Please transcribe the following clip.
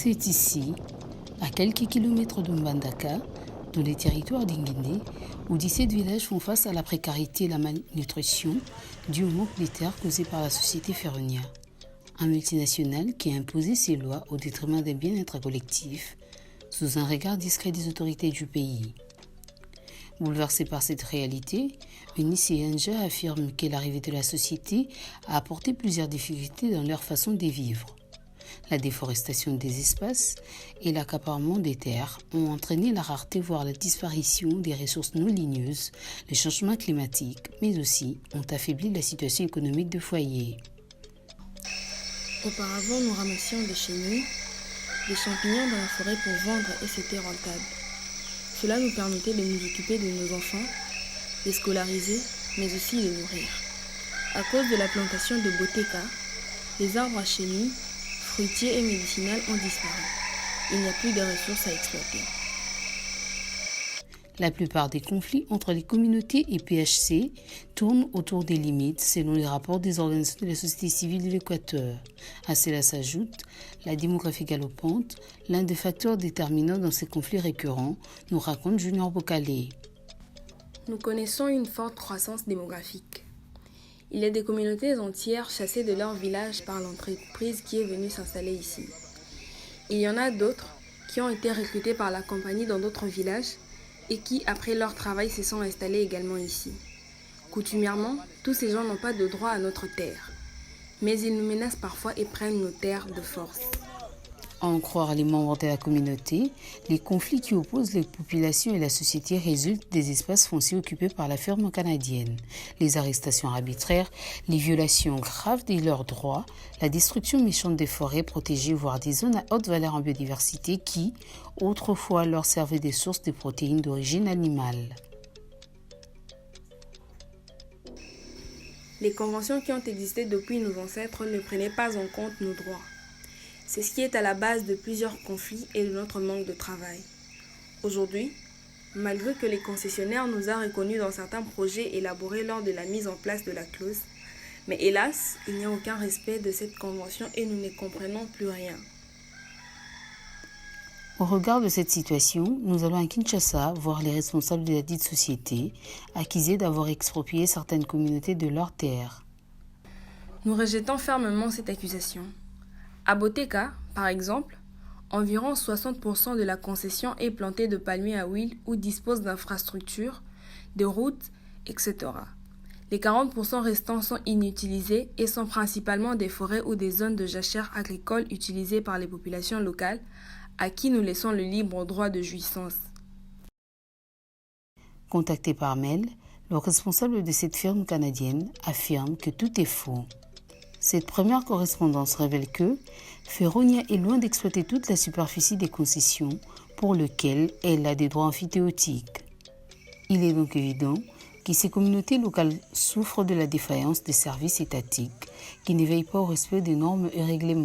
C'est ici, à quelques kilomètres de Mbandaka, dans les territoires d'Inguindé, où 17 villages font face à la précarité et la malnutrition due au manque de terres causé par la société Feronia, un multinational qui a imposé ses lois au détriment d'un bien-être collectif, sous un regard discret des autorités du pays. Bouleversé par cette réalité, Eunice et Anja affirment que l'arrivée de la société a apporté plusieurs difficultés dans leur façon de vivre. La déforestation des espaces et l'accaparement des terres ont entraîné la rareté, voire la disparition des ressources non ligneuses, les changements climatiques, mais aussi ont affaibli la situation économique de foyer. Auparavant, nous ramassions des chenilles, des champignons dans la forêt pour vendre et c'était rentable. Cela nous permettait de nous occuper de nos enfants, les scolariser, mais aussi les nourrir. À cause de la plantation de Boteka, les arbres à chenilles, fruitiers et médicinaux ont disparu. Il n'y a plus de ressources à exploiter. La plupart des conflits entre les communautés et PHC tournent autour des limites selon les rapports des organisations de la société civile de l'Équateur. À cela s'ajoute la démographie galopante, l'un des facteurs déterminants dans ces conflits récurrents, nous raconte Junior Bocalé. Nous connaissons une forte croissance démographique. Il y a des communautés entières chassées de leur village par l'entreprise qui est venue s'installer ici. Il y en a d'autres qui ont été recrutées par la compagnie dans d'autres villages et qui, après leur travail, se sont installés également ici. Coutumièrement, tous ces gens n'ont pas de droit à notre terre, mais ils nous menacent parfois et prennent nos terres de force. À en croire les membres de la communauté, les conflits qui opposent les populations et la société résultent des espaces fonciers occupés par la ferme canadienne. Les arrestations arbitraires, les violations graves de leurs droits, la destruction méchante des forêts protégées, voire des zones à haute valeur en biodiversité qui, autrefois, leur servaient des sources de protéines d'origine animale. Les conventions qui ont existé depuis nos ancêtres ne prenaient pas en compte nos droits. C'est ce qui est à la base de plusieurs conflits et de notre manque de travail. Aujourd'hui, malgré que les concessionnaires nous ont reconnus dans certains projets élaborés lors de la mise en place de la clause, mais hélas, il n'y a aucun respect de cette convention et nous ne comprenons plus rien. Au regard de cette situation, nous allons à Kinshasa voir les responsables de la dite société, accusés d'avoir exproprié certaines communautés de leurs terres. Nous rejetons fermement cette accusation. À Boteka, par exemple, environ 60% de la concession est plantée de palmiers à huile ou dispose d'infrastructures, de routes, etc. Les 40% restants sont inutilisés et sont principalement des forêts ou des zones de jachères agricoles utilisées par les populations locales, à qui nous laissons le libre droit de jouissance. Contacté par mail, le responsable de cette firme canadienne affirme que tout est faux. Cette première correspondance révèle que Feronia est loin d'exploiter toute la superficie des concessions pour lesquelles elle a des droits amphithéotiques. Il est donc évident que ces communautés locales souffrent de la défaillance des services étatiques qui ne veillent pas au respect des normes et règlements.